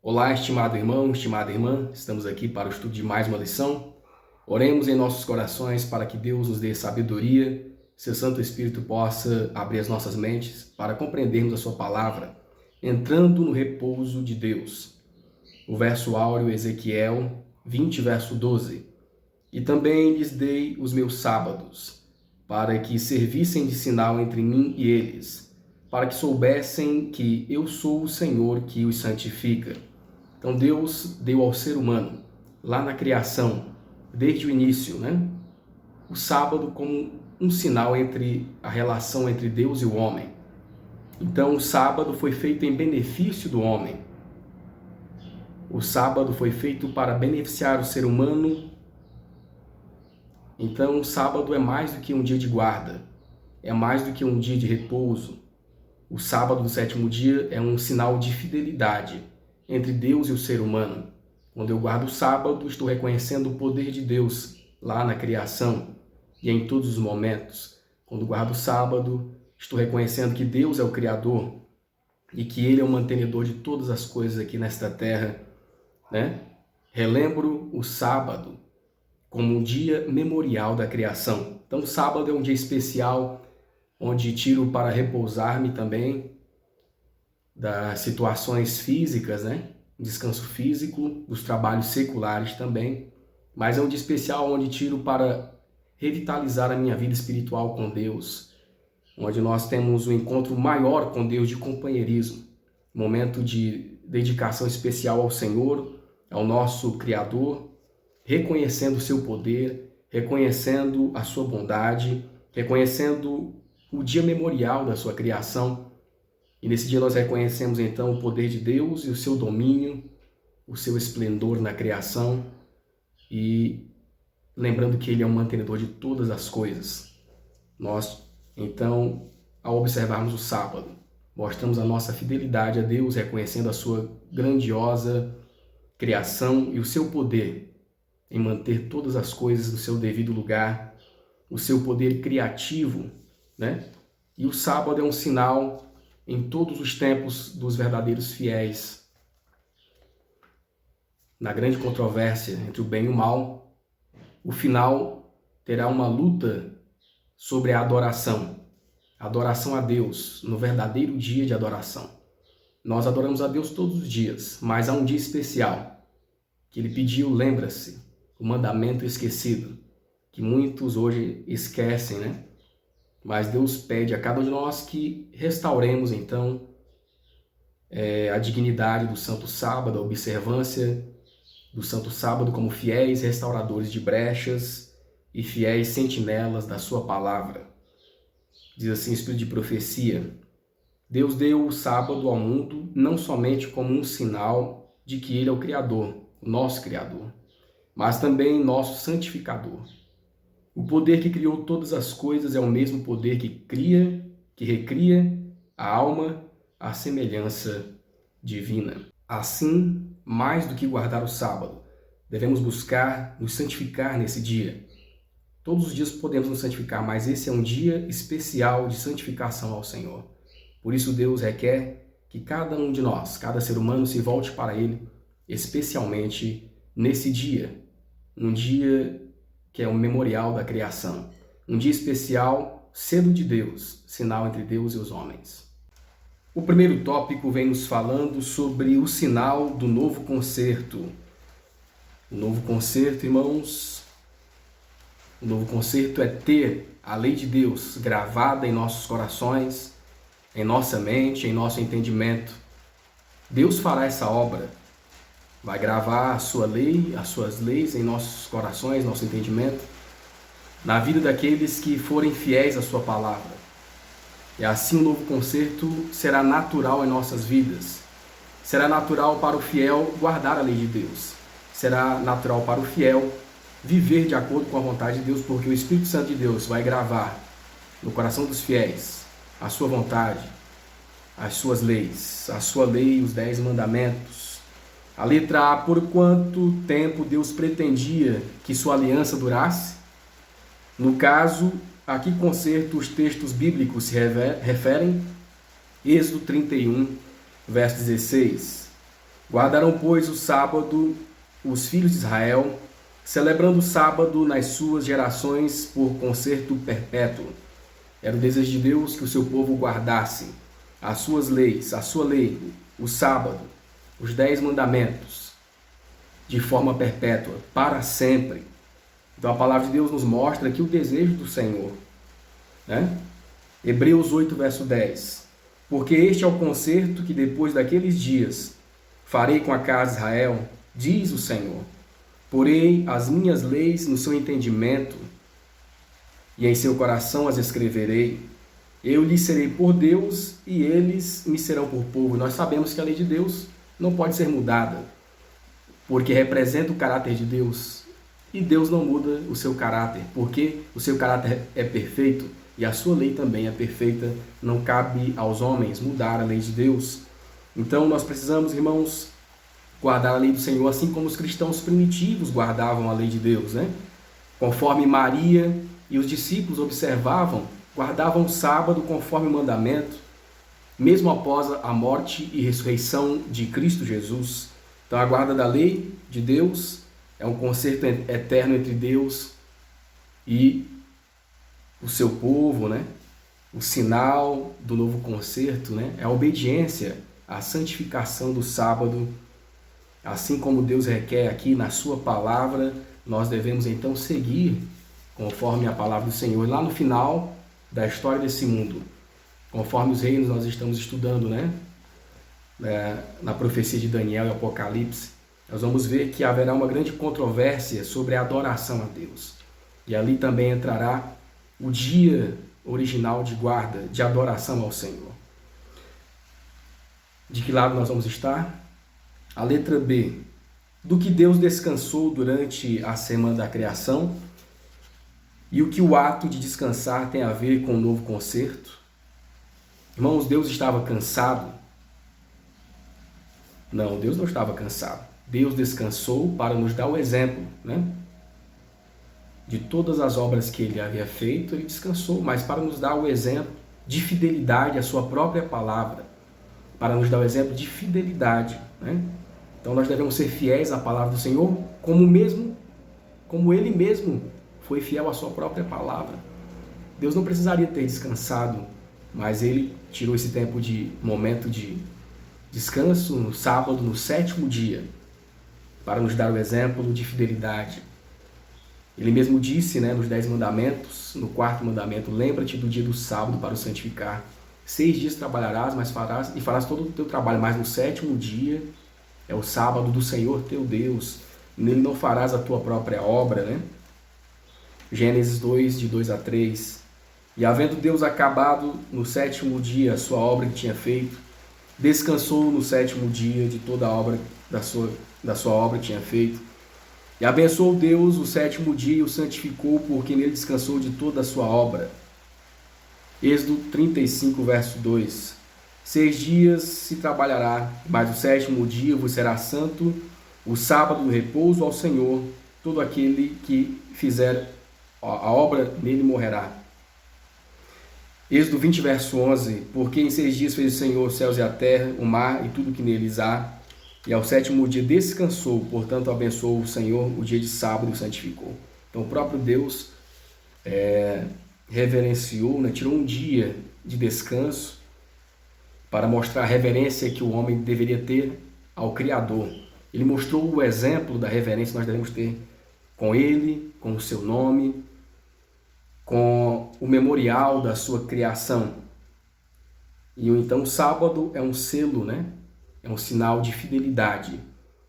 Olá, estimado irmão, estimada irmã, estamos aqui para o estudo de mais uma lição. Oremos em nossos corações para que Deus nos dê sabedoria, seu Santo Espírito possa abrir as nossas mentes para compreendermos a sua palavra, entrando no repouso de Deus. O verso áureo, Ezequiel 20, verso 12. E também lhes dei os meus sábados, para que servissem de sinal entre mim e eles, para que soubessem que eu sou o Senhor que os santifica. Então Deus deu ao ser humano, lá na criação, desde o início, o sábado como um sinal entre a relação entre Deus e o homem. Então o sábado foi feito em benefício do homem. O sábado foi feito para beneficiar o ser humano. Então o sábado é mais do que um dia de guarda, é mais do que um dia de repouso. O sábado do sétimo dia é um sinal de fidelidade entre Deus e o ser humano. Quando eu guardo o sábado, estou reconhecendo o poder de Deus lá na criação e em todos os momentos. Quando guardo o sábado, estou reconhecendo que Deus é o Criador e que Ele é o mantenedor de todas as coisas aqui nesta terra, Relembro o sábado como um dia memorial da criação. Então, o sábado é um dia especial, onde tiro para repousar-me também das situações físicas, descanso físico, dos trabalhos seculares também, mas é um dia especial onde tiro para revitalizar a minha vida espiritual com Deus, onde nós temos um encontro maior com Deus de companheirismo, momento de dedicação especial ao Senhor, ao nosso Criador, reconhecendo o seu poder, reconhecendo a sua bondade, reconhecendo o dia memorial da sua criação. E nesse dia nós reconhecemos então o poder de Deus e o seu domínio, o seu esplendor na criação e lembrando que Ele é o mantenedor de todas as coisas. Nós, então, ao observarmos o sábado, mostramos a nossa fidelidade a Deus, reconhecendo a sua grandiosa criação e o seu poder em manter todas as coisas no seu devido lugar, o seu poder criativo, E o sábado é um sinal em todos os tempos dos verdadeiros fiéis. Na grande controvérsia entre o bem e o mal, o final terá uma luta sobre a adoração a Deus no verdadeiro dia de adoração. Nós adoramos a Deus todos os dias, mas há um dia especial que Ele pediu, lembra-se, o mandamento esquecido, que muitos hoje esquecem, Mas Deus pede a cada um de nós que restauremos, então, a dignidade do Santo Sábado, a observância do Santo Sábado como fiéis restauradores de brechas e fiéis sentinelas da sua palavra. Diz assim o Espírito de profecia: Deus deu o sábado ao mundo não somente como um sinal de que Ele é o Criador, o nosso Criador, mas também nosso santificador. O poder que criou todas as coisas é o mesmo poder que cria, que recria a alma à semelhança divina. Assim, mais do que guardar o sábado, devemos buscar nos santificar nesse dia. Todos os dias podemos nos santificar, mas esse é um dia especial de santificação ao Senhor. Por isso Deus requer que cada um de nós, cada ser humano, se volte para Ele, especialmente nesse dia, um dia que é o memorial da criação. Um dia especial, cedo de Deus, sinal entre Deus e os homens. O primeiro tópico vem nos falando sobre o sinal do novo concerto. O novo concerto, irmãos, o novo concerto é ter a lei de Deus gravada em nossos corações, em nossa mente, em nosso entendimento. Deus fará essa obra. Vai gravar a sua lei, as suas leis em nossos corações, nosso entendimento, na vida daqueles que forem fiéis à sua palavra. E assim o novo concerto será natural em nossas vidas. Será natural para o fiel guardar a lei de Deus. Será natural para o fiel viver de acordo com a vontade de Deus, porque o Espírito Santo de Deus vai gravar no coração dos fiéis a sua vontade, as suas leis, a sua lei, os 10 mandamentos. A letra A: por quanto tempo Deus pretendia que sua aliança durasse? No caso, a que concerto os textos bíblicos se referem? Êxodo 31, verso 16. Guardarão, pois, o sábado os filhos de Israel, celebrando o sábado nas suas gerações por concerto perpétuo. Era o desejo de Deus que o seu povo guardasse as suas leis, a sua lei, o sábado, os 10 mandamentos, de forma perpétua, para sempre. Então a palavra de Deus nos mostra aqui o desejo do Senhor, né? Hebreus 8, verso 10. Porque este é o concerto que depois daqueles dias farei com a casa de Israel, diz o Senhor. Porei as minhas leis no seu entendimento e em seu coração as escreverei. Eu lhes serei por Deus e eles me serão por povo. Nós sabemos que a lei de Deus não pode ser mudada, porque representa o caráter de Deus. E Deus não muda o seu caráter, porque o seu caráter é perfeito e a sua lei também é perfeita. Não cabe aos homens mudar a lei de Deus. Então nós precisamos, irmãos, guardar a lei do Senhor, assim como os cristãos primitivos guardavam a lei de Deus, né? Conforme Maria e os discípulos observavam, guardavam o sábado conforme o mandamento, mesmo após a morte e ressurreição de Cristo Jesus. Então a guarda da lei de Deus é um concerto eterno entre Deus e o seu povo, né? O sinal do novo concerto, né? É a obediência à santificação do sábado. Assim como Deus requer aqui na sua palavra, nós devemos então seguir conforme a palavra do Senhor. Lá no final da história desse mundo, conforme os reinos nós estamos estudando, né? Na profecia de Daniel e Apocalipse, nós vamos ver que haverá uma grande controvérsia sobre a adoração a Deus. E ali também entrará o dia original de guarda, de adoração ao Senhor. De que lado nós vamos estar? A letra B. Do que Deus descansou durante a semana da criação e o que o ato de descansar tem a ver com o novo concerto. Irmãos, Deus estava cansado? Não, Deus não estava cansado. Deus descansou para nos dar o exemplo, né? De todas as obras que ele havia feito, ele descansou, mas para nos dar o exemplo de fidelidade à sua própria palavra, para nos dar o exemplo de fidelidade, né? Então nós devemos ser fiéis à palavra do Senhor, como ele mesmo foi fiel à sua própria palavra. Deus não precisaria ter descansado, mas ele tirou esse tempo de momento de descanso no sábado, no 7º dia, para nos dar o exemplo de fidelidade. Ele mesmo disse, né, nos 10 mandamentos, no 4º mandamento, lembra-te do dia do sábado para o santificar. 6 dias trabalharás, mas farás todo o teu trabalho, mas no 7º dia é o sábado do Senhor teu Deus. Nele não farás a tua própria obra, né? Gênesis 2, de 2 a 3. E havendo Deus acabado no 7º dia a sua obra que tinha feito, descansou no 7º dia de toda a obra da sua obra que tinha feito. E abençoou Deus o 7º dia e o santificou, porque nele descansou de toda a sua obra. Êxodo 35, verso 2. 6 dias se trabalhará, mas o 7º dia vos será santo, o sábado do repouso ao Senhor. Todo aquele que fizer a obra nele morrerá. Êxodo 20, verso 11. Porque em 6 dias fez o Senhor os céus e a terra, o mar e tudo que neles há. E ao 7º dia descansou, portanto abençoou o Senhor o dia de sábado e o santificou. Então o próprio Deus reverenciou, né, tirou um dia de descanso para mostrar a reverência que o homem deveria ter ao Criador. Ele mostrou o exemplo da reverência que nós devemos ter com ele, com o seu nome, com o memorial da sua criação. E então o sábado é um selo, né? É um sinal de fidelidade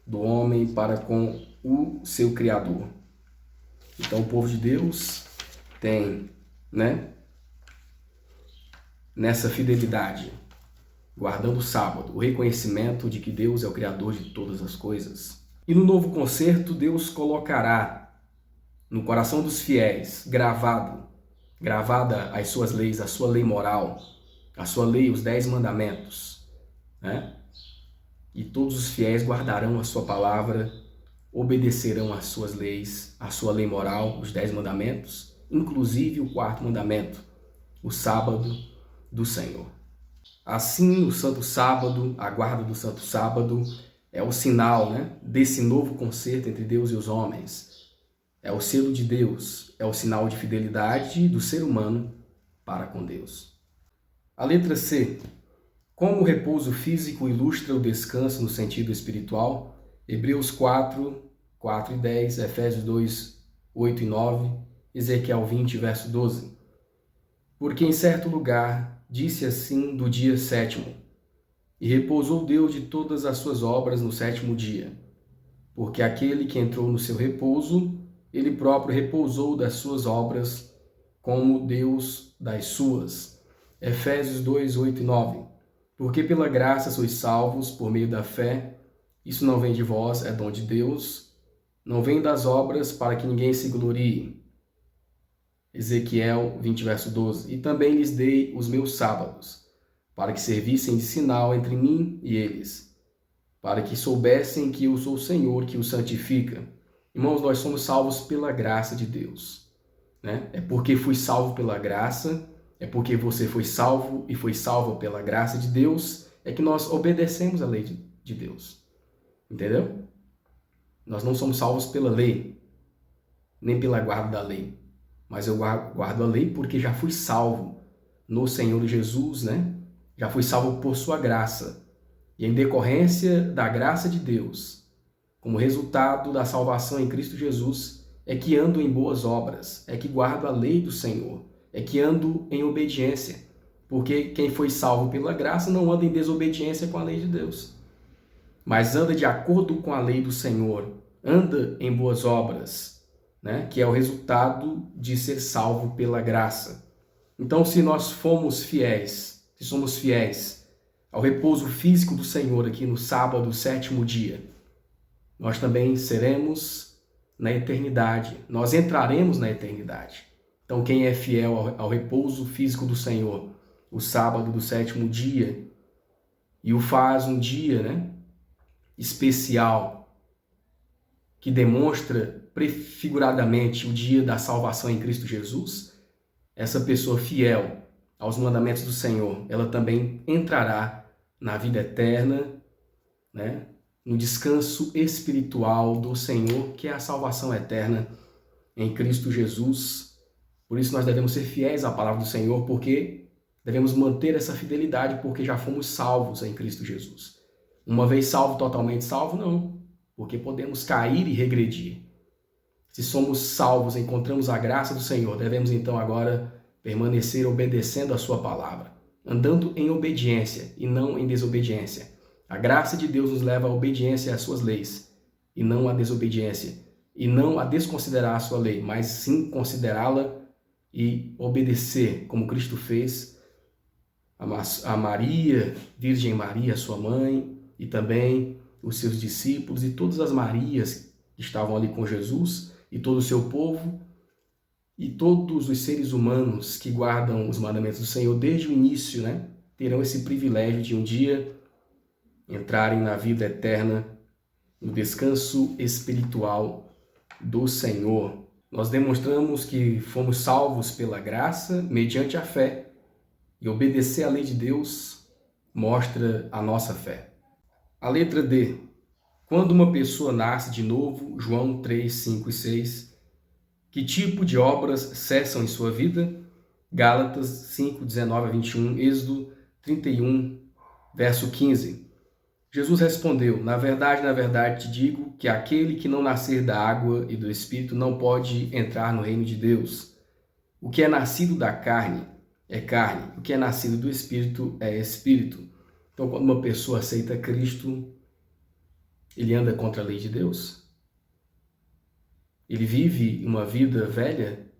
do homem para com o seu Criador. Então o povo de Deus tem, né, nessa fidelidade, guardando o sábado, o reconhecimento de que Deus é o Criador de todas as coisas. E no novo concerto, Deus colocará no coração dos fiéis, gravada as suas leis, a sua lei moral, a sua lei, os 10 mandamentos, né? E todos os fiéis guardarão a sua palavra, obedecerão às suas leis, a sua lei moral, os 10 mandamentos, inclusive o 4º mandamento, o sábado do Senhor. Assim, o Santo Sábado, a guarda do Santo Sábado, É o sinal, né, desse novo concerto entre Deus e os homens. É o selo de Deus, é o sinal de fidelidade do ser humano para com Deus. A letra C. Como o repouso físico ilustra o descanso no sentido espiritual, Hebreus 4, 4 e 10, Efésios 2, 8 e 9, Ezequiel 20, verso 12. Porque em certo lugar disse assim do dia sétimo, e repousou Deus de todas as suas obras no sétimo dia. Porque aquele que entrou no seu repouso, ele próprio repousou das suas obras, como Deus das suas. Efésios 2, 8 e 9. Porque pela graça sois salvos por meio da fé. Isso não vem de vós, é dom de Deus. Não vem das obras para que ninguém se glorie. Ezequiel 20, verso 12. E também lhes dei os meus sábados, para que servissem de sinal entre mim e eles, para que soubessem que eu sou o Senhor que os santifica. Irmãos, nós somos salvos pela graça de Deus, né? É porque fui salvo pela graça, é porque você foi salvo e foi salvo pela graça de Deus, é que nós obedecemos a lei de Deus. Entendeu? Nós não somos salvos pela lei, nem pela guarda da lei. Mas eu guardo a lei porque já fui salvo no Senhor Jesus, né? Já fui salvo por sua graça. E em decorrência da graça de Deus, como resultado da salvação em Cristo Jesus, é que ando em boas obras, é que guardo a lei do Senhor, é que ando em obediência. Porque quem foi salvo pela graça não anda em desobediência com a lei de Deus, mas anda de acordo com a lei do Senhor, anda em boas obras, né? Que é o resultado de ser salvo pela graça. Então, se nós somos fiéis ao repouso físico do Senhor aqui no sábado, sétimo dia, nós também seremos na eternidade, nós entraremos na eternidade. Então, quem é fiel ao repouso físico do Senhor, o sábado do sétimo dia, e o faz um dia, né, especial, que demonstra prefiguradamente o dia da salvação em Cristo Jesus, essa pessoa fiel aos mandamentos do Senhor, ela também entrará na vida eterna, né, no descanso espiritual do Senhor, que é a salvação eterna em Cristo Jesus. Por isso nós devemos ser fiéis à palavra do Senhor, porque devemos manter essa fidelidade, porque já fomos salvos em Cristo Jesus. Uma vez salvo, totalmente salvo, não, porque podemos cair e regredir. Se somos salvos, encontramos a graça do Senhor, devemos então agora permanecer obedecendo a sua palavra, andando em obediência e não em desobediência. A graça de Deus nos leva à obediência às suas leis, e não à desobediência, e não a desconsiderar a sua lei, mas sim considerá-la e obedecer, como Cristo fez a Maria, Virgem Maria, sua mãe, e também os seus discípulos e todas as Marias que estavam ali com Jesus, e todo o seu povo, e todos os seres humanos que guardam os mandamentos do Senhor desde o início, né, terão esse privilégio de um dia entrarem na vida eterna, no descanso espiritual do Senhor. Nós demonstramos que fomos salvos pela graça, mediante a fé, e obedecer à lei de Deus mostra a nossa fé. A letra D. Quando uma pessoa nasce de novo, João 3, 5 e 6, que tipo de obras cessam em sua vida? Gálatas 5, 19 a 21, Êxodo 31, verso 15. Jesus respondeu, na verdade te digo que aquele que não nascer da água e do Espírito não pode entrar no reino de Deus. O que é nascido da carne é carne, o que é nascido do Espírito é Espírito. Então, quando uma pessoa aceita Cristo, ele anda contra a lei de Deus? Ele vive uma vida velha?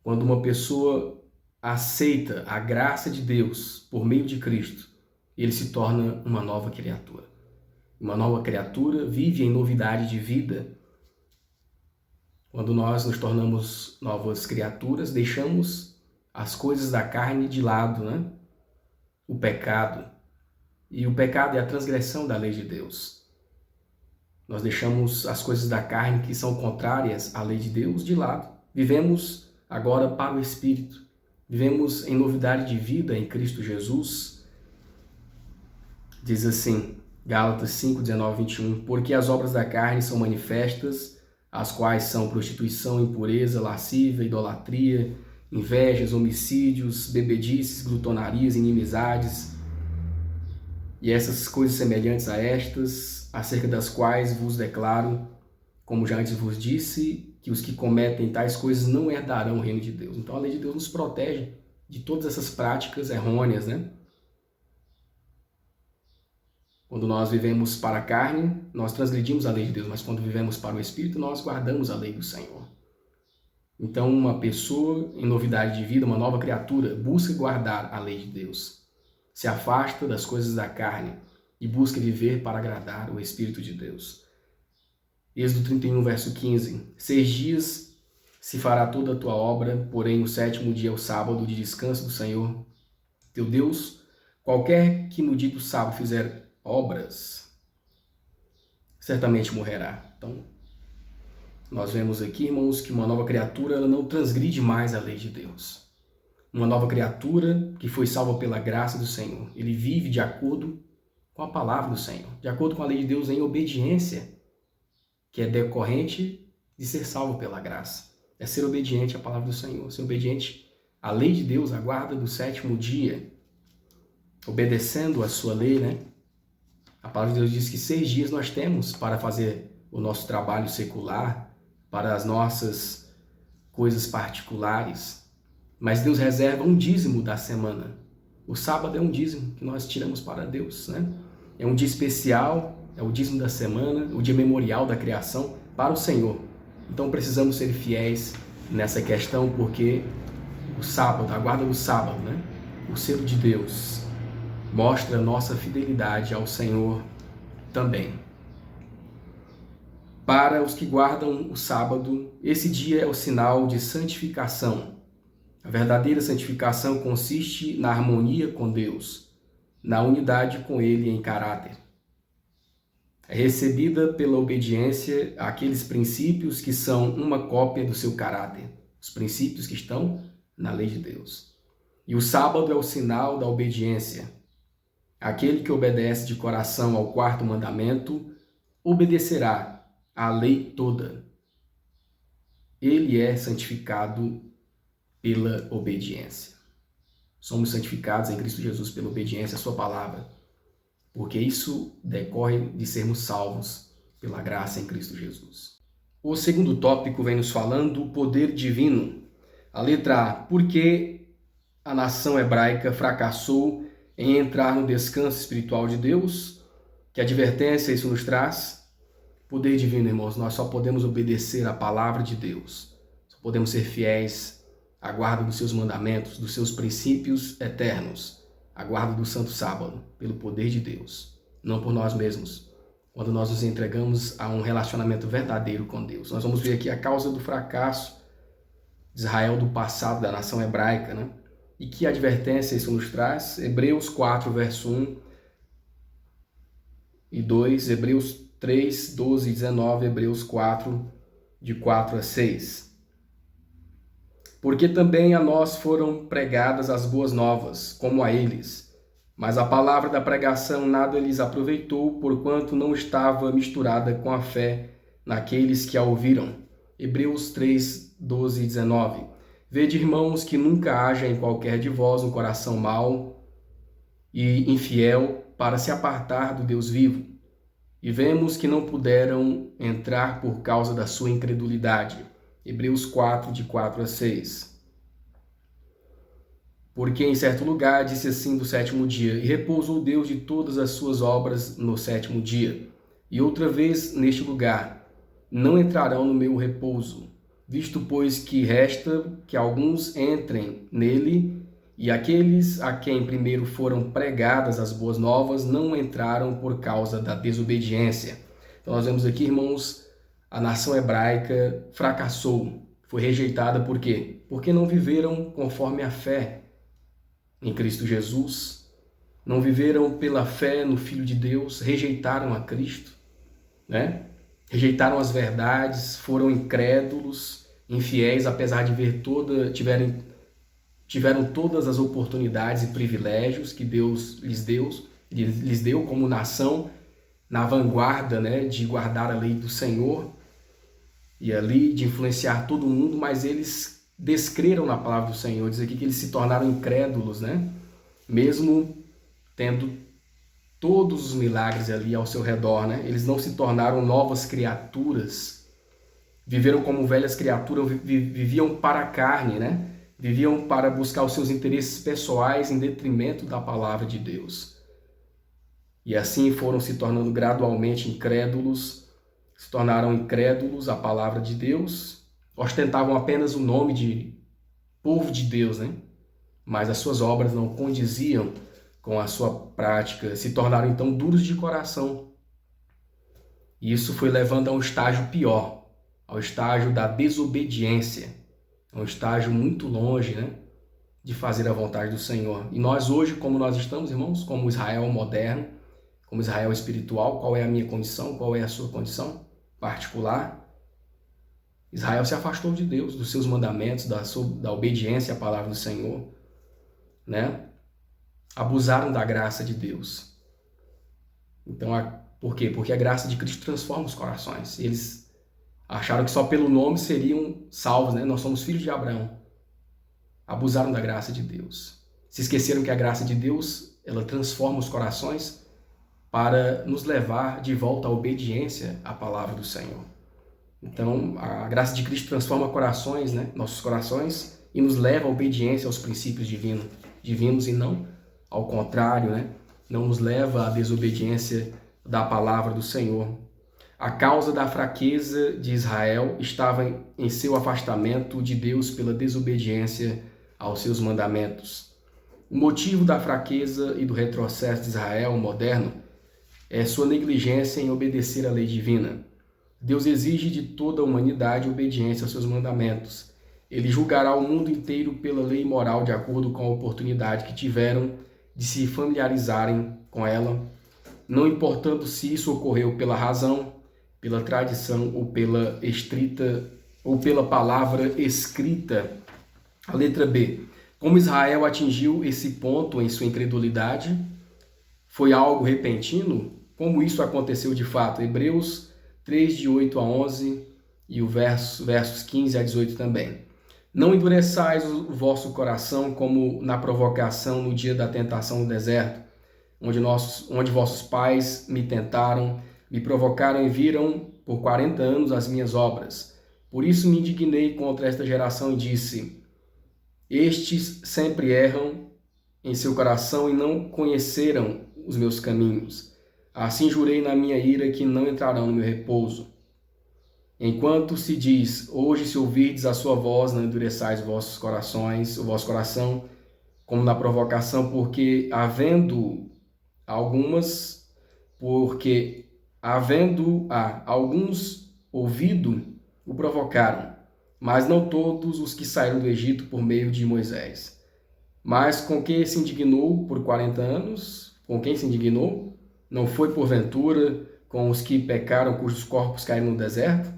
Quando uma pessoa aceita a graça de Deus por meio de Cristo, ele se torna uma nova criatura. Uma nova criatura vive em novidade de vida. Quando nós nos tornamos novas criaturas, deixamos as coisas da carne de lado, né? O pecado. E o pecado é a transgressão da lei de Deus. Nós deixamos as coisas da carne que são contrárias à lei de Deus de lado. Vivemos agora para o Espírito. Vivemos em novidade de vida em Cristo Jesus. Diz assim, Gálatas 5, 19, 21. Porque as obras da carne são manifestas, as quais são prostituição, impureza, lascívia, idolatria, invejas, homicídios, bebedices, glutonarias, inimizades, e essas coisas semelhantes a estas, acerca das quais vos declaro, como já antes vos disse, que os que cometem tais coisas não herdarão o reino de Deus. Então a lei de Deus nos protege de todas essas práticas errôneas, né? Quando nós vivemos para a carne, nós transgredimos a lei de Deus, mas quando vivemos para o Espírito, nós guardamos a lei do Senhor. Então, uma pessoa em novidade de vida, uma nova criatura, busca guardar a lei de Deus, se afasta das coisas da carne e busca viver para agradar o Espírito de Deus. Êxodo 31, verso 15. 6 dias se fará toda a tua obra, porém o 7º dia é o sábado de descanso do Senhor teu Deus. Qualquer que no dia do sábado fizer obras, certamente morrerá. Então, nós vemos aqui, irmãos, que uma nova criatura ela não transgride mais a lei de Deus. Uma nova criatura que foi salva pela graça do Senhor. Ele vive de acordo com a palavra do Senhor, de acordo com a lei de Deus em obediência, que é decorrente de ser salvo pela graça. É ser obediente à palavra do Senhor, ser obediente à lei de Deus, à guarda do 7º dia, obedecendo a sua lei, né? A palavra de Deus diz que 6 dias nós temos para fazer o nosso trabalho secular, para as nossas coisas particulares, mas Deus reserva um dízimo da semana. O sábado é um dízimo que nós tiramos para Deus, né? É um dia especial, é o dízimo da semana, o dia memorial da criação para o Senhor. Então precisamos ser fiéis nessa questão, porque o sábado, a guarda do sábado, né? O selo de Deus mostra nossa fidelidade ao Senhor também. Para os que guardam o sábado, esse dia é o sinal de santificação. A verdadeira santificação consiste na harmonia com Deus, na unidade com Ele em caráter. É recebida pela obediência àqueles princípios que são uma cópia do seu caráter, os princípios que estão na lei de Deus. E o sábado é o sinal da obediência. Aquele que obedece de coração ao 4º mandamento obedecerá à lei toda. Ele é santificado pela obediência. Somos santificados em Cristo Jesus pela obediência à sua palavra, porque isso decorre de sermos salvos pela graça em Cristo Jesus. O segundo tópico vem nos falando do poder divino. A letra A, por que a nação hebraica fracassou em entrar no descanso espiritual de Deus? Que advertência isso nos traz? Poder divino, irmãos, nós só podemos obedecer à palavra de Deus, só podemos ser fiéis à guarda dos seus mandamentos, dos seus princípios eternos, à guarda do santo sábado, pelo poder de Deus, não por nós mesmos, quando nós nos entregamos a um relacionamento verdadeiro com Deus. Nós vamos ver aqui a causa do fracasso de Israel do passado, da nação hebraica, né? E que advertência isso nos traz? Hebreus 4, verso 1 e 2, Hebreus 3, 12 e 19, Hebreus 4, de 4 a 6. Porque também a nós foram pregadas as boas novas, como a eles. Mas a palavra da pregação nada lhes aproveitou, porquanto não estava misturada com a fé naqueles que a ouviram. Hebreus 3, 12 e 19. Vede, irmãos, que nunca haja em qualquer de vós um coração mau e infiel para se apartar do Deus vivo. E vemos que não puderam entrar por causa da sua incredulidade. Hebreus 4, de 4 a 6. Porque em certo lugar disse assim do 7º dia, e repousou Deus de todas as suas obras no 7º dia. E outra vez neste lugar, não entrarão no meu repouso, visto pois que resta que alguns entrem nele, e aqueles a quem primeiro foram pregadas as boas novas não entraram por causa da desobediência. Então nós vemos aqui, irmãos, a nação hebraica fracassou, foi rejeitada por quê? Porque não viveram conforme a fé em Cristo Jesus, não viveram pela fé no Filho de Deus, rejeitaram a Cristo, né? Rejeitaram as verdades, foram incrédulos, infiéis, apesar de ver tiveram todas as oportunidades e privilégios que Deus lhes deu como nação, na vanguarda, né, de guardar a lei do Senhor e ali de influenciar todo mundo, mas eles descreram na palavra do Senhor. Diz aqui que eles se tornaram incrédulos, né? Mesmo tendo todos os milagres ali ao seu redor, né? Eles não se tornaram novas criaturas, viveram como velhas criaturas, viviam para a carne, né? Viviam para buscar os seus interesses pessoais em detrimento da palavra de Deus. E assim foram se tornando gradualmente incrédulos, se tornaram incrédulos à palavra de Deus, ostentavam apenas o nome de povo de Deus, né? Mas as suas obras não condiziam com a sua prática, se tornaram então duros de coração. E isso foi levando a um estágio pior, ao estágio da desobediência, a um estágio muito longe, né, de fazer a vontade do Senhor. E nós hoje, como nós estamos, irmãos, como Israel moderno, como Israel espiritual, qual é a minha condição, qual é a sua condição particular? Israel se afastou de Deus, dos seus mandamentos, da obediência à palavra do Senhor, né? Abusaram da graça de Deus. Então, por quê? Porque a graça de Cristo transforma os corações. Eles acharam que só pelo nome seriam salvos, né? Nós somos filhos de Abraão. Abusaram da graça de Deus. Se esqueceram que a graça de Deus, ela transforma os corações para nos levar de volta à obediência à palavra do Senhor. Então, a graça de Cristo transforma corações, né? Nossos corações, e nos leva à obediência aos princípios divinos e não ao contrário, né? Não nos leva à desobediência da palavra do Senhor. A causa da fraqueza de Israel estava em seu afastamento de Deus pela desobediência aos seus mandamentos. O motivo da fraqueza e do retrocesso de Israel moderno é sua negligência em obedecer à lei divina. Deus exige de toda a humanidade obediência aos seus mandamentos. Ele julgará o mundo inteiro pela lei moral de acordo com a oportunidade que tiveram de se familiarizarem com ela, não importando se isso ocorreu pela razão, pela tradição ou pela palavra escrita. A letra B. Como Israel atingiu esse ponto em sua incredulidade? Foi algo repentino? Como isso aconteceu de fato? Hebreus 3, de 8 a 11 e o versos 15 a 18 também. Não endureçais o vosso coração como na provocação no dia da tentação no deserto, onde vossos pais me tentaram, me provocaram e viram por 40 anos as minhas obras. Por isso me indignei contra esta geração e disse: estes sempre erram em seu coração e não conheceram os meus caminhos. Assim jurei na minha ira que não entrarão no meu repouso. Enquanto se diz, hoje se ouvirdes a sua voz, não endureçais o vosso coração, como na provocação, porque havendo alguns ouvido, o provocaram, mas não todos os que saíram do Egito por meio de Moisés. Mas com quem se indignou por 40 anos? Com quem se indignou? Não foi porventura com os que pecaram, cujos corpos caíram no deserto?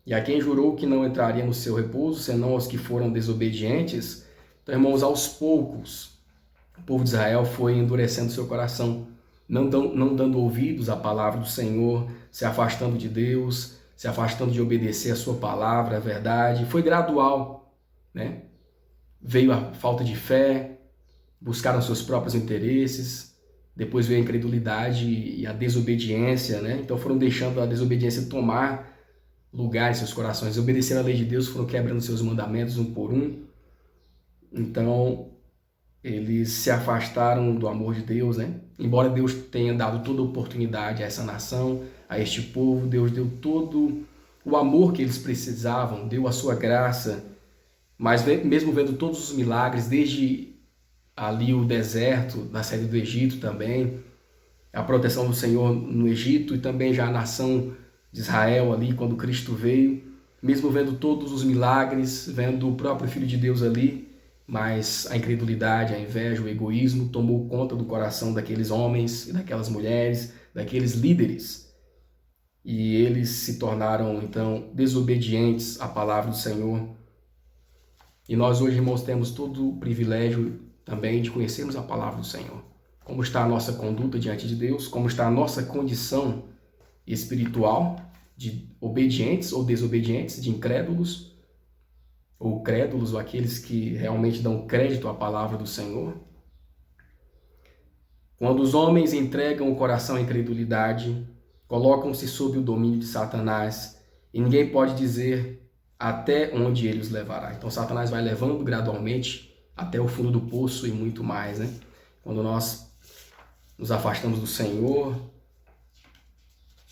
E a quem jurou que não entraria no seu repouso, senão aos que foram desobedientes? Então, irmãos, aos poucos, o povo de Israel foi endurecendo seu coração, não dando ouvidos à palavra do Senhor, se afastando de Deus, se afastando de obedecer a sua palavra, a verdade. Foi gradual, né? Veio a falta de fé, buscaram seus próprios interesses, depois veio a incredulidade e a desobediência, né? Então foram deixando a desobediência tomar lugar em seus corações, obedeceram a lei de Deus, foram quebrando seus mandamentos um por um. Então eles se afastaram do amor de Deus, né? Embora Deus tenha dado toda a oportunidade a essa nação, a este povo, Deus deu todo o amor que eles precisavam, deu a sua graça, mas mesmo vendo todos os milagres, desde ali o deserto, na saída do Egito também, a proteção do Senhor no Egito e também já a nação de Israel ali, quando Cristo veio, mesmo vendo todos os milagres, vendo o próprio Filho de Deus ali, mas a incredulidade, a inveja, o egoísmo tomou conta do coração daqueles homens e daquelas mulheres, daqueles líderes. E eles se tornaram, então, desobedientes à palavra do Senhor. E nós hoje, irmãos, temos todo o privilégio também de conhecermos a palavra do Senhor. Como está a nossa conduta diante de Deus, como está a nossa condição espiritual de obedientes ou desobedientes, de incrédulos, ou crédulos, ou aqueles que realmente dão crédito à palavra do Senhor. Quando os homens entregam o coração à incredulidade, colocam-se sob o domínio de Satanás, e ninguém pode dizer até onde ele os levará. Então Satanás vai levando gradualmente até o fundo do poço e muito mais, né? Quando nós nos afastamos do Senhor,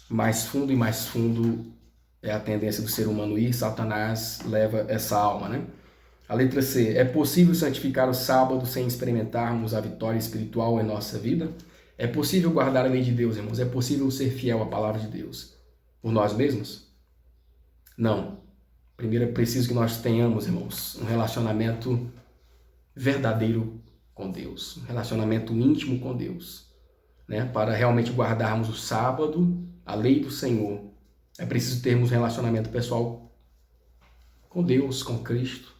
mais fundo e mais fundo é a tendência do ser humano ir, Satanás leva essa alma, né? A letra C. É possível santificar o sábado sem experimentarmos a vitória espiritual em nossa vida? É possível guardar a lei de Deus, irmãos? É possível ser fiel à palavra de Deus por nós mesmos? Não. Primeiro é preciso que nós tenhamos, irmãos, um relacionamento verdadeiro com Deus, um relacionamento íntimo com Deus, né? Para realmente guardarmos o sábado, a lei do Senhor, é preciso termos um relacionamento pessoal com Deus, com Cristo.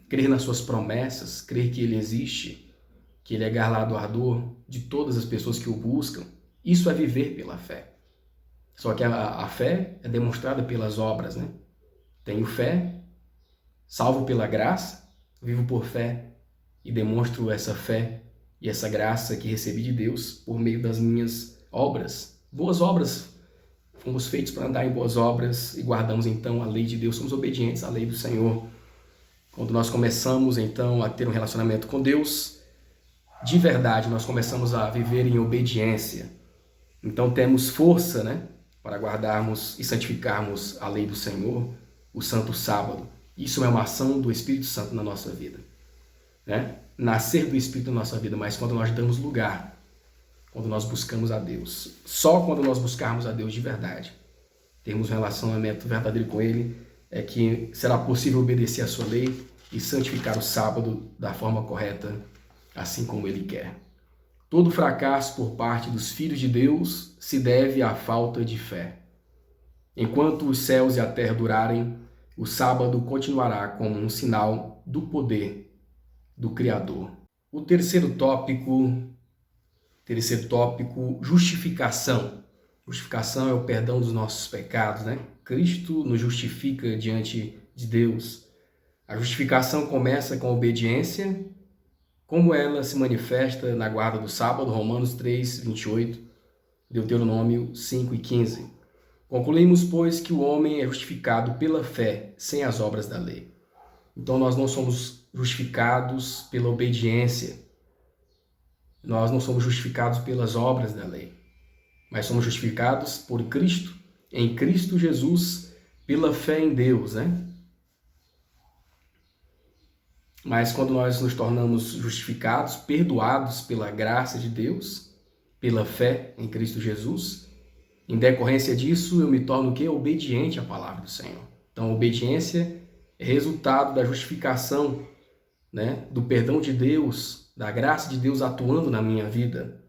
Crer nas suas promessas, crer que Ele existe, que Ele é galardoador de todas as pessoas que o buscam, isso é viver pela fé. Só que a fé é demonstrada pelas obras, né? Tenho fé, salvo pela graça, vivo por fé e demonstro essa fé e essa graça que recebi de Deus por meio das minhas obras. Boas obras, fomos feitos para andar em boas obras e guardamos então a lei de Deus, somos obedientes à lei do Senhor. Quando nós começamos então a ter um relacionamento com Deus, de verdade, nós começamos a viver em obediência. Então temos força, né, para guardarmos e santificarmos a lei do Senhor, o Santo Sábado. Isso é uma ação do Espírito Santo na nossa vida, né? Nascer do Espírito na nossa vida, mas quando nós damos lugar, quando nós buscamos a Deus, só quando nós buscarmos a Deus de verdade, termos um relacionamento verdadeiro com Ele, é que será possível obedecer a sua lei e santificar o sábado da forma correta, assim como Ele quer. Todo fracasso por parte dos filhos de Deus se deve à falta de fé. Enquanto os céus e a terra durarem, o sábado continuará como um sinal do poder do Criador. O terceiro tópico, justificação. Justificação é o perdão dos nossos pecados, né? Cristo nos justifica diante de Deus. A justificação começa com a obediência, como ela se manifesta na guarda do sábado, Romanos 3, 28, Deuteronômio 5 e 15. Concluímos, pois, que o homem é justificado pela fé, sem as obras da lei. Então nós não somos justificados pela obediência, nós não somos justificados pelas obras da lei, mas somos justificados por Cristo, em Cristo Jesus, pela fé em Deus, né? Mas quando nós nos tornamos justificados, perdoados pela graça de Deus, pela fé em Cristo Jesus, em decorrência disso eu me torno o quê? Obediente à palavra do Senhor. Então, a obediência é resultado da justificação, né? Do perdão de Deus, da graça de Deus atuando na minha vida.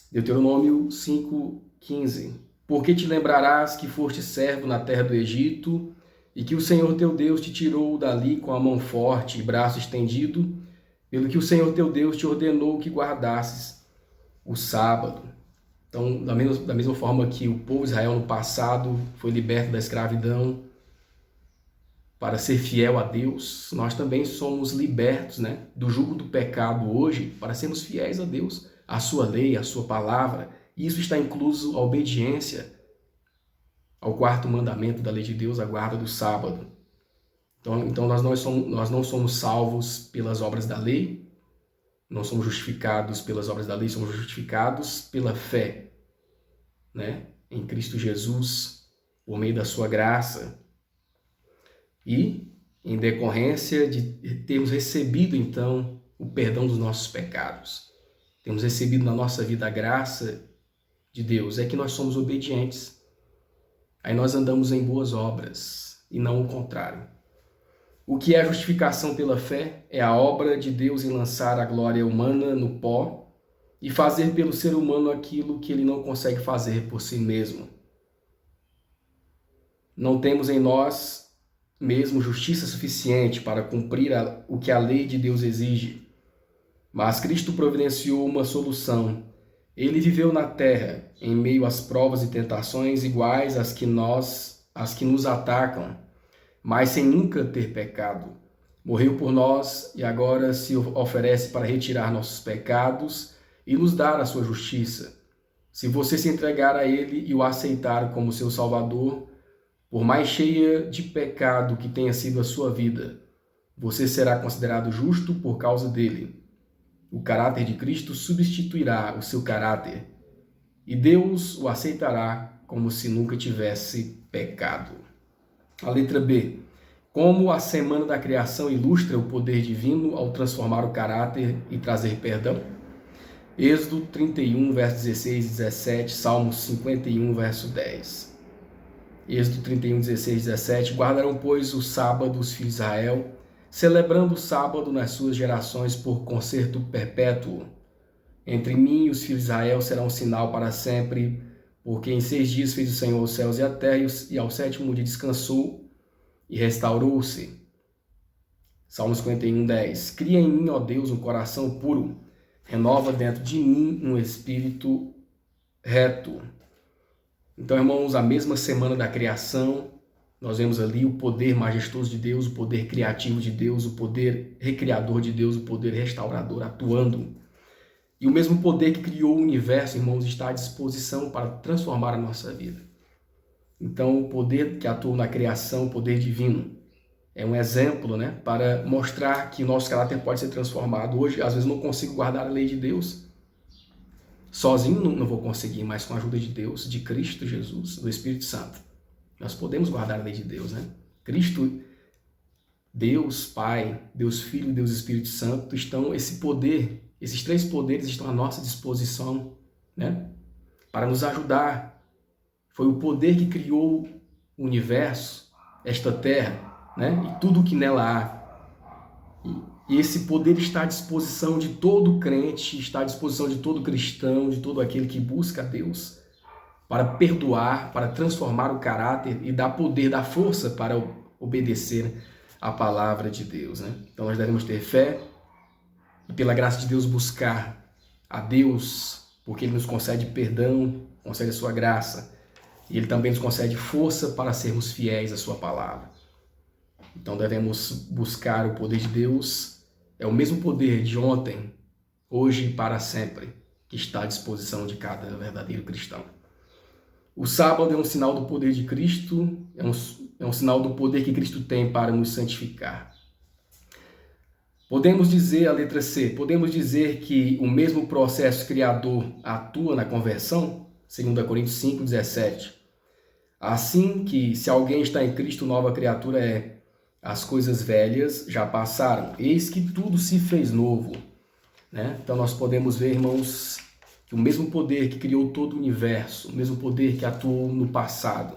Deuteronômio 5:15. Porque te lembrarás que foste servo na terra do Egito, e que o Senhor teu Deus te tirou dali com a mão forte e braço estendido, pelo que o Senhor teu Deus te ordenou que guardasses o sábado. Então, da mesma forma que o povo de Israel no passado foi liberto da escravidão para ser fiel a Deus, nós também somos libertos, né, do jugo do pecado hoje para sermos fiéis a Deus, a sua lei, a sua palavra. Isso está incluso a obediência ao quarto mandamento da lei de Deus, a guarda do sábado. Então nós não somos salvos pelas obras da lei, não somos justificados pelas obras da lei, somos justificados pela fé, né, em Cristo Jesus, por meio da sua graça. E em decorrência de termos recebido, então, o perdão dos nossos pecados, temos recebido na nossa vida a graça de Deus, é que nós somos obedientes. Aí nós andamos em boas obras e não o contrário. O que é a justificação pela fé? É a obra de Deus em lançar a glória humana no pó e fazer pelo ser humano aquilo que ele não consegue fazer por si mesmo. Não temos em nós mesmo justiça suficiente para cumprir o que a lei de Deus exige, mas Cristo providenciou uma solução. Ele viveu na terra, em meio às provas e tentações iguais às que nos atacam, mas sem nunca ter pecado. Morreu por nós e agora se oferece para retirar nossos pecados e nos dar a sua justiça. Se você se entregar a Ele e o aceitar como seu Salvador, por mais cheia de pecado que tenha sido a sua vida, você será considerado justo por causa dele. O caráter de Cristo substituirá o seu caráter e Deus o aceitará como se nunca tivesse pecado. A letra B. Como a semana da criação ilustra o poder divino ao transformar o caráter e trazer perdão? Êxodo 31, versos 16 e 17, Salmos 51, verso 10. Êxodo 31, 16 e 17. Guardarão, pois, o sábado os filhos de Israel, celebrando o sábado nas suas gerações por concerto perpétuo. Entre mim e os filhos de Israel será um sinal para sempre, porque em 6 dias fez o Senhor os céus e a terra, e ao 7º dia descansou e restaurou-se. Salmo 51, 10. Cria em mim, ó Deus, um coração puro, renova dentro de mim um espírito reto. Então, irmãos, a mesma semana da criação, nós vemos ali o poder majestoso de Deus, o poder criativo de Deus, o poder recriador de Deus, o poder restaurador atuando. E o mesmo poder que criou o universo, irmãos, está à disposição para transformar a nossa vida. Então, o poder que atua na criação, o poder divino, é um exemplo, para mostrar que o nosso caráter pode ser transformado. Hoje, às vezes, não consigo guardar a lei de Deus. Sozinho não vou conseguir, mas com a ajuda de Deus, de Cristo Jesus, do Espírito Santo, nós podemos guardar a lei de Deus, Cristo, Deus Pai, Deus Filho e Deus Espírito Santo estão, esses 3 poderes estão à nossa disposição, para nos ajudar. Foi o poder que criou o universo, esta terra, e tudo que nela há. E esse poder está à disposição de todo crente, está à disposição de todo cristão, de todo aquele que busca a Deus, para perdoar, para transformar o caráter e dar poder, dar força para obedecer a palavra de Deus. Então nós devemos ter fé e, pela graça de Deus, buscar a Deus, porque Ele nos concede perdão, concede a sua graça, e Ele também nos concede força para sermos fiéis à sua palavra. Então devemos buscar o poder de Deus, é o mesmo poder de ontem, hoje e para sempre, que está à disposição de cada verdadeiro cristão. O sábado é um sinal do poder de Cristo, é um sinal do poder que Cristo tem para nos santificar. Podemos dizer, a letra C, podemos dizer que o mesmo processo criador atua na conversão? 2 Coríntios 5, 17. Assim que, se alguém está em Cristo, nova criatura é. As coisas velhas já passaram, eis que tudo se fez novo. Então nós podemos ver, irmãos, que o mesmo poder que criou todo o universo, o mesmo poder que atuou no passado,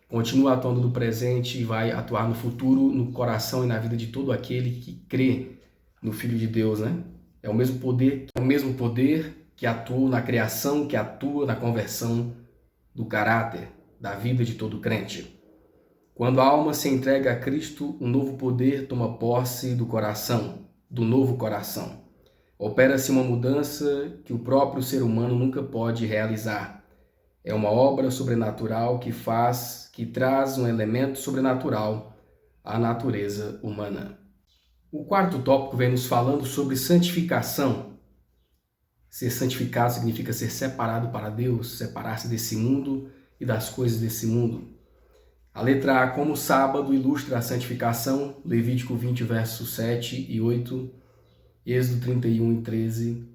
continua atuando no presente e vai atuar no futuro, no coração e na vida de todo aquele que crê no Filho de Deus. É o mesmo poder que atuou na criação, que atua na conversão do caráter, da vida de todo crente. Quando a alma se entrega a Cristo, um novo poder toma posse do coração, do novo coração. Opera-se uma mudança que o próprio ser humano nunca pode realizar. É uma obra sobrenatural que traz um elemento sobrenatural à natureza humana. O 4º tópico vem nos falando sobre santificação. Ser santificado significa ser separado para Deus, separar-se desse mundo e das coisas desse mundo. A letra A, como o sábado ilustra a santificação, Levítico 20, versos 7 e 8, Êxodo 31 e 13.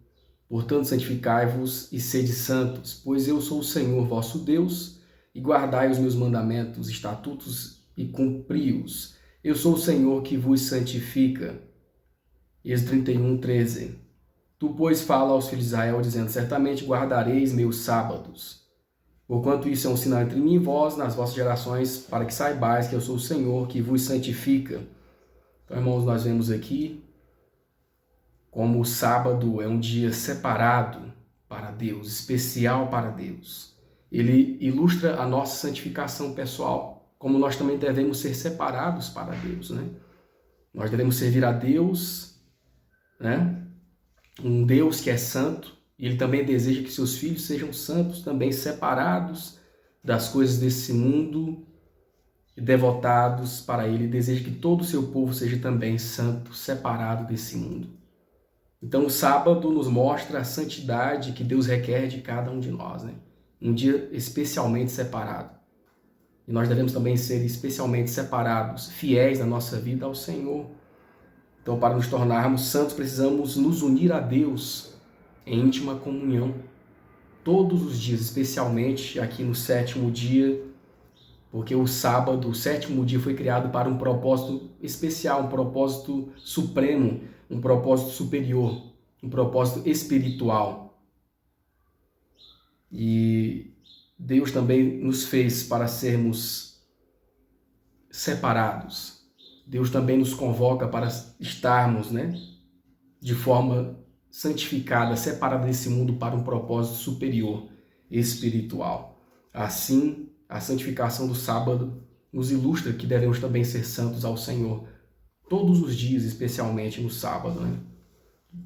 Portanto, santificai-vos e sede santos, pois eu sou o Senhor vosso Deus, e guardai os meus mandamentos, estatutos e cumpri-os. Eu sou o Senhor que vos santifica. Êxodo 31, 13. Tu, pois, fala aos filhos de Israel, dizendo, certamente guardareis meus sábados. Porquanto isso é um sinal entre mim e vós, nas vossas gerações, para que saibais que eu sou o Senhor que vos santifica. Então, irmãos, nós vemos aqui como o sábado é um dia separado para Deus, especial para Deus. Ele ilustra a nossa santificação pessoal, como nós também devemos ser separados para Deus, Nós devemos servir a Deus, um Deus que é santo, E ele também deseja que seus filhos sejam santos, também separados das coisas desse mundo e devotados para ele. Ele deseja que todo o seu povo seja também santo, separado desse mundo. Então o sábado nos mostra a santidade que Deus requer de cada um de nós, né? Um dia especialmente separado. E nós devemos também ser especialmente separados, fiéis na nossa vida ao Senhor. Então, para nos tornarmos santos, precisamos nos unir a Deus em íntima comunhão todos os dias, especialmente aqui no sétimo dia, porque o sábado, o sétimo dia, foi criado para um propósito especial, um propósito supremo, um propósito superior, um propósito espiritual. E Deus também nos fez para sermos separados. Deus também nos convoca para estarmos, né, de forma santificada, separada desse mundo para um propósito superior, espiritual. Assim, a santificação do sábado nos ilustra que devemos também ser santos ao Senhor todos os dias, especialmente no sábado, né?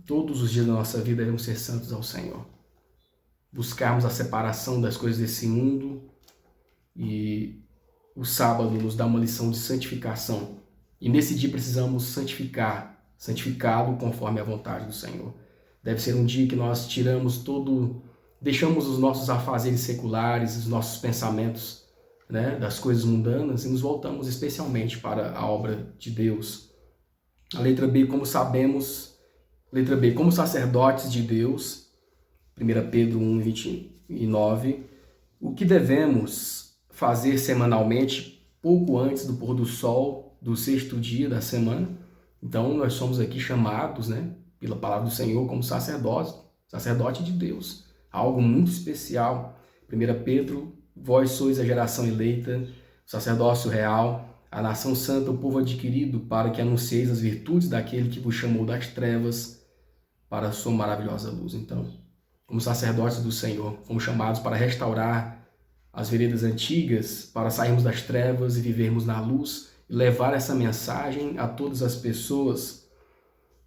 Todos os dias da nossa vida devemos ser santos ao Senhor. Buscarmos a separação das coisas desse mundo, e o sábado nos dá uma lição de santificação. E nesse dia precisamos santificado conforme a vontade do Senhor. Deve ser um dia que nós deixamos os nossos afazeres seculares, os nossos pensamentos, né, das coisas mundanas, e nos voltamos especialmente para a obra de Deus. A letra B, como sacerdotes de Deus, 1 Pedro 1:29, o que devemos fazer semanalmente, pouco antes do pôr do sol do sexto dia da semana. Então, nós somos aqui chamados, né, pela palavra do Senhor como sacerdote de Deus. Algo muito especial. 1 Pedro, vós sois a geração eleita, o sacerdócio real, a nação santa, o povo adquirido, para que anuncieis as virtudes daquele que vos chamou das trevas para a sua maravilhosa luz. Então, como sacerdotes do Senhor, fomos chamados para restaurar as veredas antigas, para sairmos das trevas e vivermos na luz e levar essa mensagem a todas as pessoas.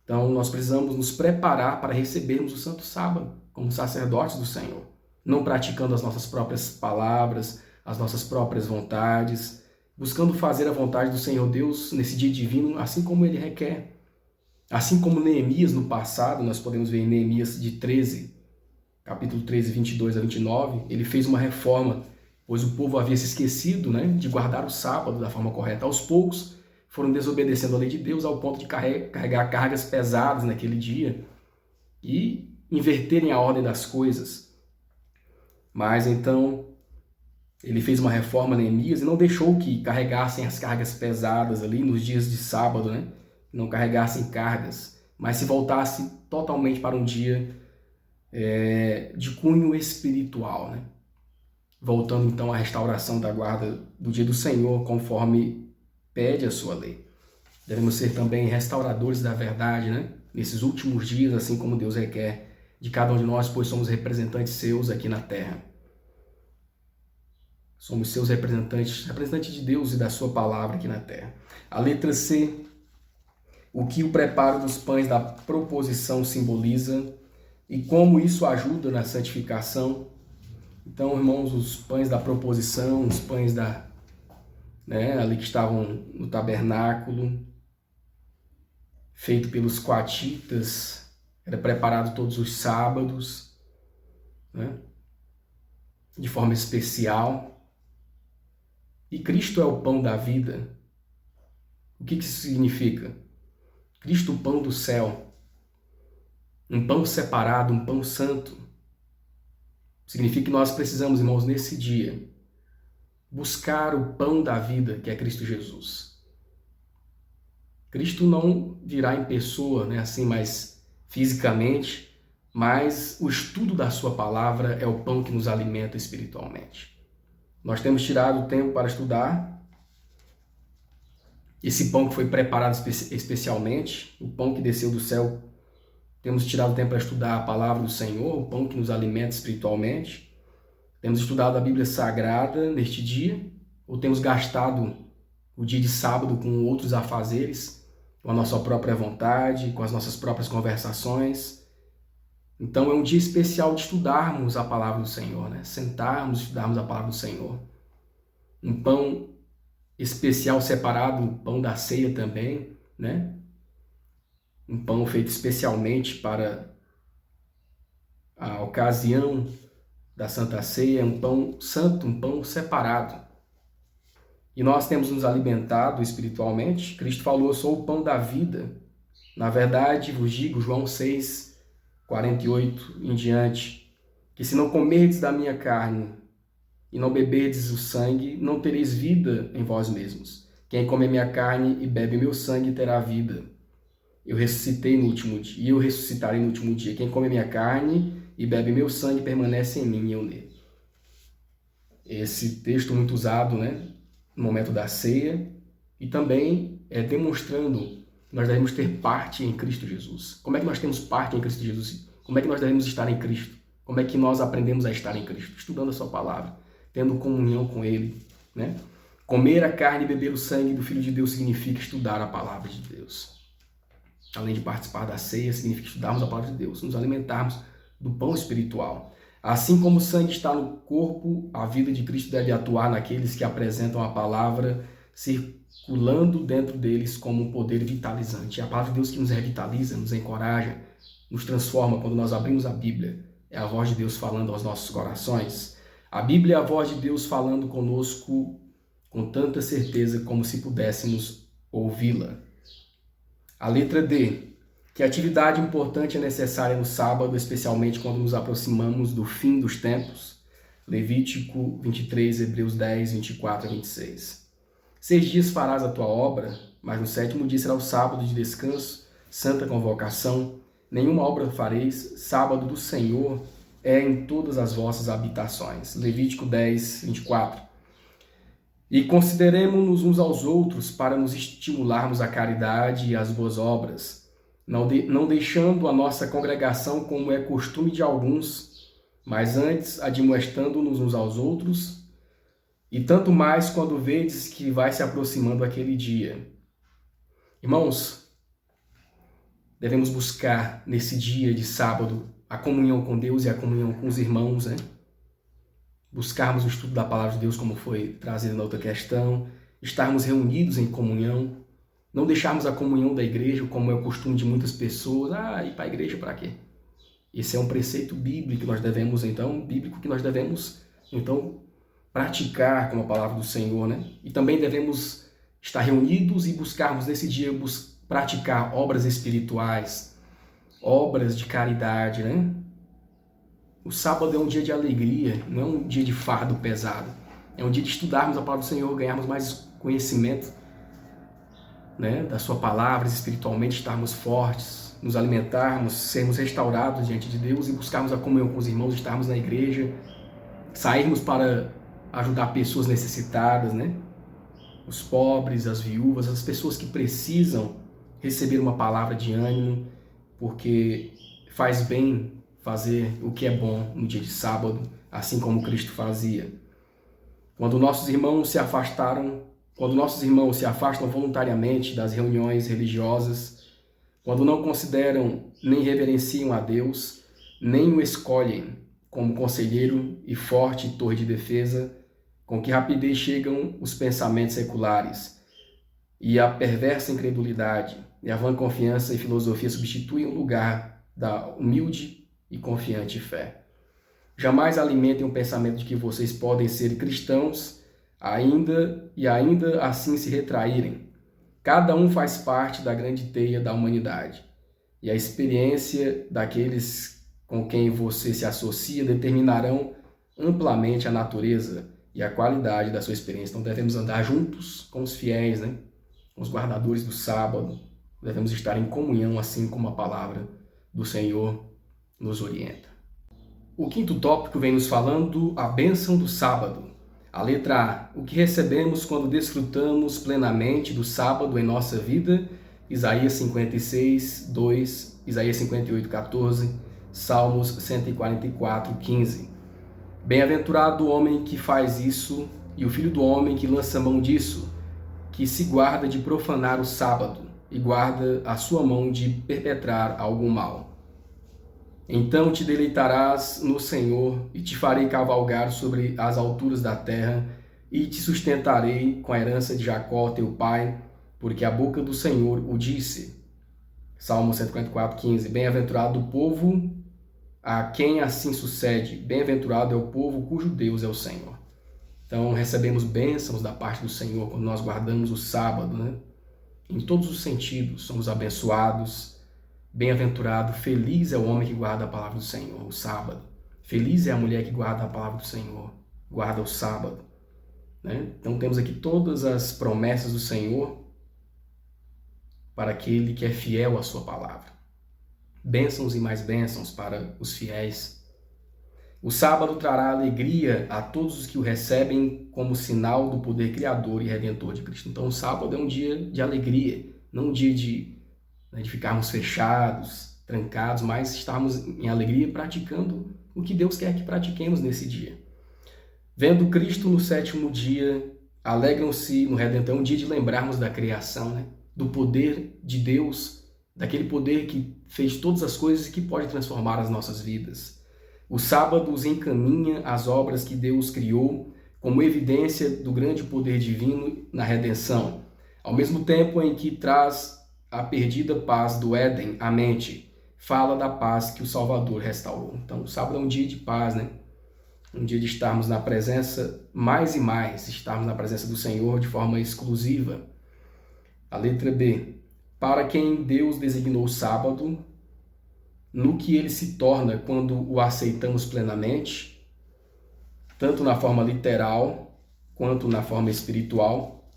Então, nós precisamos nos preparar para recebermos o Santo Sábado como sacerdotes do Senhor, não praticando as nossas próprias palavras, as nossas próprias vontades, buscando fazer a vontade do Senhor Deus nesse dia divino, assim como Ele requer. Assim como Neemias no passado, nós podemos ver em Neemias capítulo 13, 22 a 29, ele fez uma reforma, pois o povo havia se esquecido, né, de guardar o sábado da forma correta. Aos poucos, foram desobedecendo a lei de Deus ao ponto de carregar cargas pesadas naquele dia e inverterem a ordem das coisas. Mas então, ele fez uma reforma, Neemias, e não deixou que carregassem as cargas pesadas ali nos dias de sábado, né? Não carregassem cargas, mas se voltasse totalmente para um dia de cunho espiritual, né? Voltando então à restauração da guarda do dia do Senhor, conforme pede a sua lei. Devemos ser também restauradores da verdade, né? Nesses últimos dias, assim como Deus requer de cada um de nós, pois somos representantes seus aqui na terra. Somos seus representantes de Deus e da sua palavra aqui na terra. A letra C, o que o preparo dos pães da proposição simboliza e como isso ajuda na santificação. Então, irmãos, os pães da proposição, os pães ali que estavam no tabernáculo, feito pelos coatitas, era preparado todos os sábados, né, de forma especial. E Cristo é o pão da vida. O que isso significa? Cristo, o pão do céu. Um pão separado, um pão santo. Significa que nós precisamos, irmãos, nesse dia, buscar o pão da vida, que é Cristo Jesus. Cristo não virá em pessoa, né, assim, mais fisicamente, mas o estudo da sua palavra é o pão que nos alimenta espiritualmente. Nós temos tirado tempo para estudar esse pão que foi preparado especialmente, o pão que desceu do céu. Temos tirado tempo para estudar a palavra do Senhor, o pão que nos alimenta espiritualmente. Temos estudado a Bíblia Sagrada neste dia, ou temos gastado o dia de sábado com outros afazeres, com a nossa própria vontade, com as nossas próprias conversações, Então é um dia especial de estudarmos a palavra do Senhor, né? Sentarmos e estudarmos a palavra do Senhor. Um pão especial separado, o pão da ceia também, né? Um pão feito especialmente para a ocasião da Santa Ceia, um pão santo, um pão separado. E nós temos nos alimentado espiritualmente. Cristo falou: eu sou o pão da vida. Na verdade, vos digo, João 6, 48 em diante, que se não comerdes da minha carne e não beberdes o sangue, não tereis vida em vós mesmos. Quem come minha carne e bebe meu sangue terá vida. Eu ressuscitei no último dia, e eu ressuscitarei no último dia. Quem come minha carne e bebe meu sangue permanece em mim e eu nele. Esse texto muito usado, né, no momento da ceia, e também demonstrando que nós devemos ter parte em Cristo Jesus. Como é que nós temos parte em Cristo Jesus? Como é que nós devemos estar em Cristo? Como é que nós aprendemos a estar em Cristo? Estudando a sua palavra, tendo comunhão com Ele, né? Comer a carne e beber o sangue do Filho de Deus significa estudar a palavra de Deus. Além de participar da ceia, significa estudarmos a palavra de Deus, nos alimentarmos do pão espiritual. Assim como o sangue está no corpo, a vida de Cristo deve atuar naqueles que apresentam a palavra, circulando dentro deles como um poder vitalizante. É a palavra de Deus que nos revitaliza, nos encoraja, nos transforma quando nós abrimos a Bíblia. É a voz de Deus falando aos nossos corações. A Bíblia é a voz de Deus falando conosco com tanta certeza como se pudéssemos ouvi-la. A letra D. Que atividade importante é necessária no sábado, especialmente quando nos aproximamos do fim dos tempos? Levítico 23, Hebreus 10, 24 a 26. 6 dias farás a tua obra, mas no 7º dia será o sábado de descanso, santa convocação. Nenhuma obra fareis, sábado do Senhor é em todas as vossas habitações. Levítico 10, 24. E consideremos-nos uns aos outros para nos estimularmos à caridade e às boas obras, não deixando a nossa congregação como é costume de alguns, mas antes admoestando-nos uns aos outros, e tanto mais quando vedes que vai se aproximando aquele dia. Irmãos, devemos buscar nesse dia de sábado a comunhão com Deus e a comunhão com os irmãos, né? Buscarmos o estudo da palavra de Deus, como foi trazido na outra questão, estarmos reunidos em comunhão, não deixarmos a comunhão da igreja, como é o costume de muitas pessoas. Ir para a igreja para quê? Esse é um preceito bíblico que nós devemos, praticar como a palavra do Senhor, né? E também devemos estar reunidos e buscarmos nesse dia praticar obras espirituais, obras de caridade, né? O sábado é um dia de alegria, não é um dia de fardo pesado. É um dia de estudarmos a palavra do Senhor, ganharmos mais conhecimento, né, da sua palavra, espiritualmente estarmos fortes, nos alimentarmos, sermos restaurados diante de Deus e buscarmos a comunhão com os irmãos, estarmos na igreja, sairmos para ajudar pessoas necessitadas, né? Os pobres, as viúvas, as pessoas que precisam receber uma palavra de ânimo, porque faz bem fazer o que é bom no dia de sábado, assim como Cristo fazia. Quando nossos irmãos se afastam voluntariamente das reuniões religiosas, quando não consideram nem reverenciam a Deus, nem o escolhem como conselheiro e forte torre de defesa, com que rapidez chegam os pensamentos seculares, e a perversa incredulidade e a vã confiança e filosofia substituem o lugar da humilde e confiante fé. Jamais alimentem o pensamento de que vocês podem ser cristãos ainda assim se retraírem. Cada um faz parte da grande teia da humanidade, e a experiência daqueles com quem você se associa determinarão amplamente a natureza e a qualidade da sua experiência. Então devemos andar juntos com os fiéis, né? Com os guardadores do sábado. Devemos estar em comunhão, assim como a palavra do Senhor nos orienta. O 5º tópico vem nos falando a bênção do sábado. A letra A, o que recebemos quando desfrutamos plenamente do sábado em nossa vida? Isaías 56, 2, Isaías 58, 14, Salmos 144, 15. Bem-aventurado o homem que faz isso e o filho do homem que lança mão disso, que se guarda de profanar o sábado e guarda a sua mão de perpetrar algum mal. Então te deleitarás no Senhor e te farei cavalgar sobre as alturas da terra e te sustentarei com a herança de Jacó, teu pai, porque a boca do Senhor o disse. Salmo 144:15. Bem-aventurado o povo a quem assim sucede. Bem-aventurado é o povo cujo Deus é o Senhor. Então recebemos bênçãos da parte do Senhor quando nós guardamos o sábado, né? Em todos os sentidos, somos abençoados. Bem-aventurado, feliz é o homem que guarda a palavra do Senhor, o sábado. Feliz é a mulher que guarda a palavra do Senhor, guarda o sábado. Né? Então temos aqui todas as promessas do Senhor para aquele que é fiel à sua palavra. Bênçãos e mais bênçãos para os fiéis. O sábado trará alegria a todos os que o recebem como sinal do poder criador e redentor de Cristo. Então o sábado é um dia de alegria, não um dia de ficarmos fechados, trancados, mas estarmos em alegria praticando o que Deus quer que pratiquemos nesse dia. Vendo Cristo no sétimo dia, alegram-se no Redentor, é um dia de lembrarmos da criação, né? Do poder de Deus, daquele poder que fez todas as coisas e que pode transformar as nossas vidas. O sábado os encaminha às obras que Deus criou como evidência do grande poder divino na redenção, ao mesmo tempo em que traz a perdida paz do Éden à mente, fala da paz que o Salvador restaurou. Então, o sábado é um dia de paz, né? Um dia de estarmos na presença, mais e mais, estarmos na presença do Senhor de forma exclusiva. A letra B. Para quem Deus designou o sábado, no que ele se torna quando o aceitamos plenamente, tanto na forma literal quanto na forma espiritual.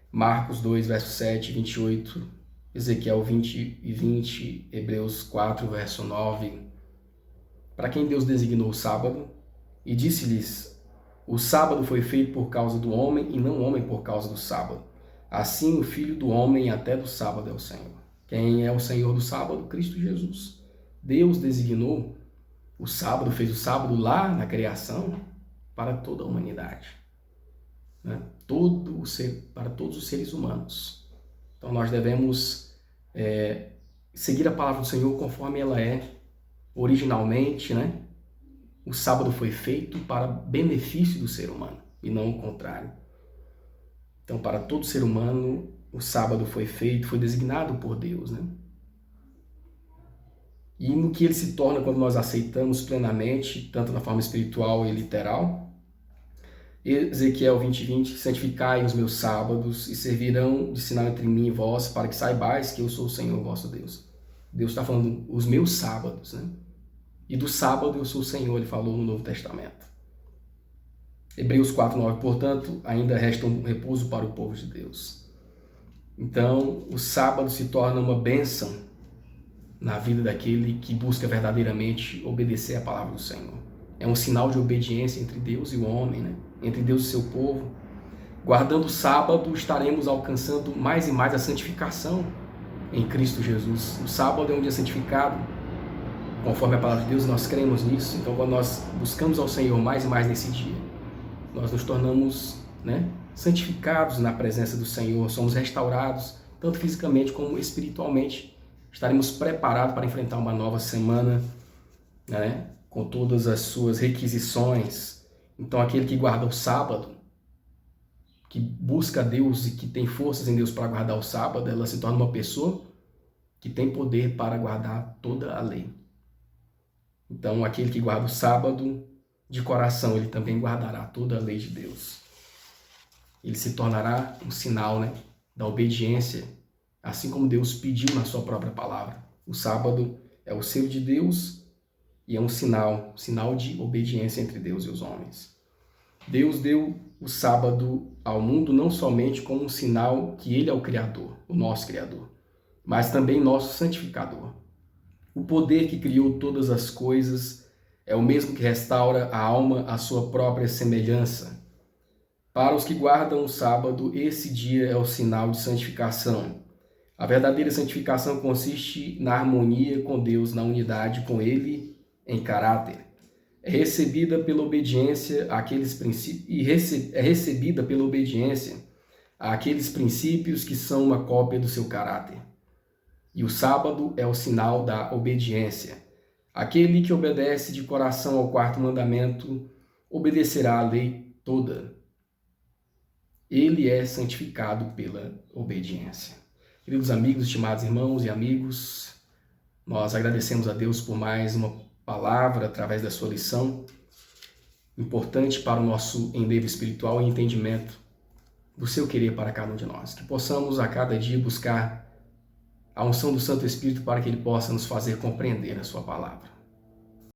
Marcos 2, verso 7, 28, Ezequiel 20 e 20, Hebreus 4, verso 9. Para quem Deus designou o sábado, e disse-lhes, o sábado foi feito por causa do homem, e não o homem por causa do sábado. Assim o Filho do homem até do sábado é o Senhor. Quem é o Senhor do sábado? Cristo Jesus. Deus designou o sábado, fez o sábado lá na criação para toda a humanidade. Né? Para todos os seres humanos. Então nós devemos seguir a palavra do Senhor conforme ela é originalmente, né? O sábado foi feito para benefício do ser humano e não o contrário. Então para todo ser humano o sábado foi feito, foi designado por Deus, né? E no que ele se torna quando nós aceitamos plenamente, tanto na forma espiritual e literal. Ezequiel 20, 20, santificai os meus sábados e servirão de sinal entre mim e vós, para que saibais que eu sou o Senhor vosso Deus. Deus está falando os meus sábados, né? E do sábado eu sou o Senhor, ele falou no Novo Testamento. Hebreus 4, 9, portanto, ainda resta um repouso para o povo de Deus. Então, o sábado se torna uma bênção na vida daquele que busca verdadeiramente obedecer à palavra do Senhor. É um sinal de obediência entre Deus e o homem, né? Entre Deus e seu povo. Guardando o sábado, estaremos alcançando mais e mais a santificação em Cristo Jesus. O sábado é um dia santificado, conforme a palavra de Deus, nós cremos nisso. Então, quando nós buscamos ao Senhor mais e mais nesse dia, nós nos tornamos, né, santificados na presença do Senhor, somos restaurados, tanto fisicamente como espiritualmente. Estaremos preparados para enfrentar uma nova semana, né, com todas as suas requisições. Então, aquele que guarda o sábado, que busca Deus e que tem forças em Deus para guardar o sábado, ela se torna uma pessoa que tem poder para guardar toda a lei. Então, aquele que guarda o sábado de coração, ele também guardará toda a lei de Deus. Ele se tornará um sinal, né, da obediência, assim como Deus pediu na sua própria palavra. O sábado é o selo de Deus e é um sinal de obediência entre Deus e os homens. Deus deu o sábado ao mundo não somente como um sinal que ele é o Criador, o nosso Criador, mas também nosso santificador. O poder que criou todas as coisas é o mesmo que restaura a alma à sua própria semelhança. Para os que guardam o sábado, esse dia é o sinal de santificação. A verdadeira santificação consiste na harmonia com Deus, na unidade com Ele em caráter. É recebida pela obediência àqueles princípios àqueles princípios que são uma cópia do seu caráter. E o sábado é o sinal da obediência. Aquele que obedece de coração ao quarto mandamento obedecerá a lei toda. Ele é santificado pela obediência. Queridos amigos, estimados irmãos e amigos, nós agradecemos a Deus por mais uma palavra através da sua lição, importante para o nosso enlevo espiritual e entendimento do seu querer para cada um de nós. Que possamos a cada dia buscar a unção do Santo Espírito para que ele possa nos fazer compreender a sua palavra.